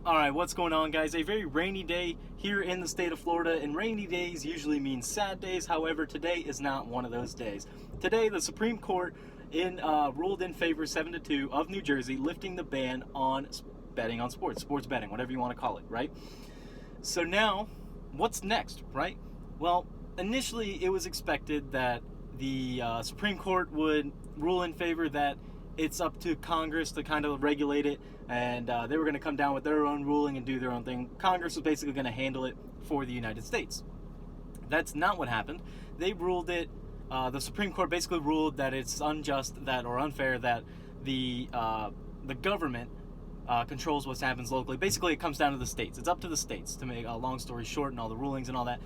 Alright, what's going on, guys? A very rainy day here in the state of Florida, and rainy days usually mean sad days. However, today is not one of those days. Today, the Supreme Court ruled in favor 7-2 of New Jersey, lifting the ban on betting on sports betting, whatever you want to call it, right? So now, what's next, right? Well, initially it was expected that the Supreme Court would rule in favor that it's up to Congress to kind of regulate it, and they were going to come down with their own ruling and do their own thing. Congress was basically going to handle it for the United States. That's not what happened. They ruled it. The Supreme Court basically ruled that it's unjust or unfair that the government controls what happens locally. Basically, it comes down to the states. It's up to the states, to make a long story short, and all the rulings and all that.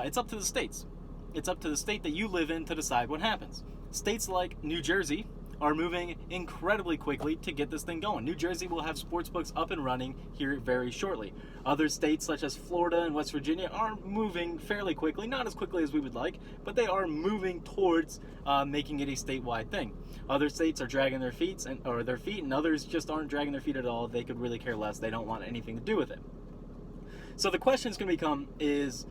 It's up to the states. It's up to the state that you live in to decide what happens. States like New Jersey are moving incredibly quickly to get this thing going. New Jersey will have sports books up and running here very shortly. Other states such as Florida and West Virginia are moving fairly quickly, not as quickly as we would like, but they are moving towards making it a statewide thing. Other states are dragging their feet, and others just aren't dragging their feet at all. They could really care less. They don't want anything to do with it. So the question is going to become is,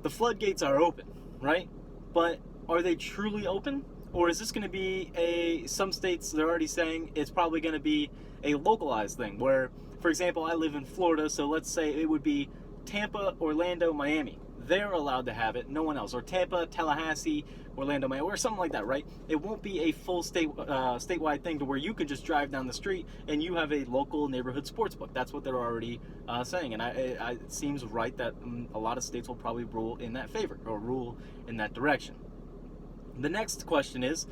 the floodgates are open, right? But are they truly open? Or is this going to be some states, they're already saying it's probably going to be a localized thing where, for example, I live in Florida, so let's say it would be Tampa, Orlando, Miami. They're allowed to have it, no one else. Or Tampa, Tallahassee, Orlando, Miami, or something like that, right? It won't be a full statewide thing to where you can just drive down the street and you have a local neighborhood sports book. That's what they're already saying. And it seems right that a lot of states will probably rule in that favor or rule in that direction. The next question is,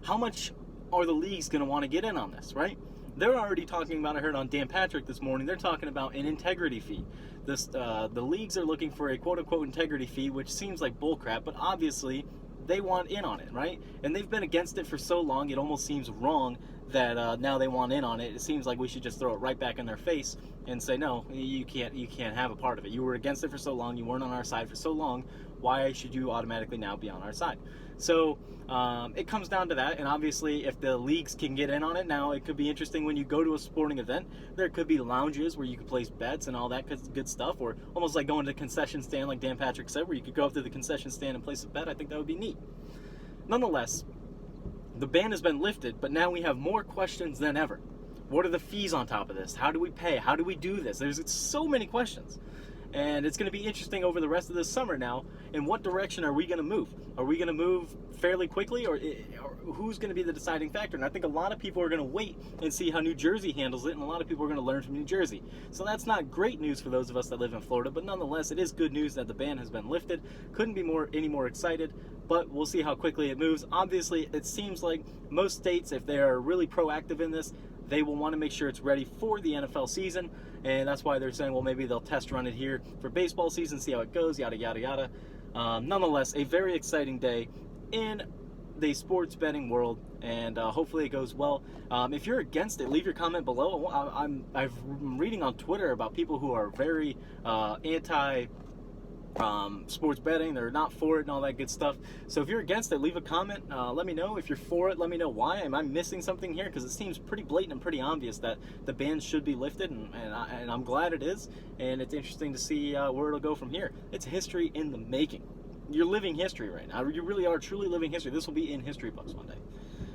how much are the leagues going to want to get in on this, right? They're already talking about, I heard on Dan Patrick this morning, they're talking about an integrity fee. The leagues are looking for a quote-unquote integrity fee, which seems like bullcrap, but obviously they want in on it, right? And they've been against it for so long, it almost seems wrong that now they want in on it. It seems like we should just throw it right back in their face and say, no, you can't have a part of it. You were against it for so long, you weren't on our side for so long, why should you automatically now be on our side? So it comes down to that, and obviously if the leagues can get in on it now, it could be interesting when you go to a sporting event. There could be lounges where you could place bets and all that good stuff, or almost like going to a concession stand like Dan Patrick said, where you could go up to the concession stand and place a bet. I think that would be neat. Nonetheless, the ban has been lifted, but now we have more questions than ever. What are the fees on top of this? How do we pay? How do we do this? There's so many questions. And it's going to be interesting over the rest of this summer now. In what direction are we going to move? Are we going to move fairly quickly, or who's going to be the deciding factor? And I think a lot of people are going to wait and see how New Jersey handles it, and a lot of people are going to learn from New Jersey. So that's not great news for those of us that live in Florida, but nonetheless, it is good news that the ban has been lifted. Couldn't be any more excited, but we'll see how quickly it moves. Obviously, it seems like most states, if they are really proactive in this, they will want to make sure it's ready for the NFL season, and that's why they're saying, well, maybe they'll test run it here for baseball season, see how it goes, yada, yada, yada. Nonetheless, a very exciting day in the sports betting world, and hopefully it goes well. If you're against it, leave your comment below. I'm reading on Twitter about people who are very anti sports betting. They're not for it and all that good stuff. So if you're against it, leave a comment. Let me know. If you're for it, let me know why. Am I missing something here? Because it seems pretty blatant and pretty obvious that the ban should be lifted, and I'm glad it is. And it's interesting to see where it'll go from here. It's history in the making. You're living history right now. You really are truly living history. This will be in history books one day.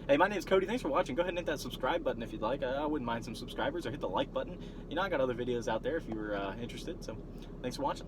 Hey, my name's Cody. Thanks for watching. Go ahead and hit that subscribe button if you'd like. I wouldn't mind some subscribers, or hit the like button. You know, I got other videos out there if you were interested. So thanks for watching.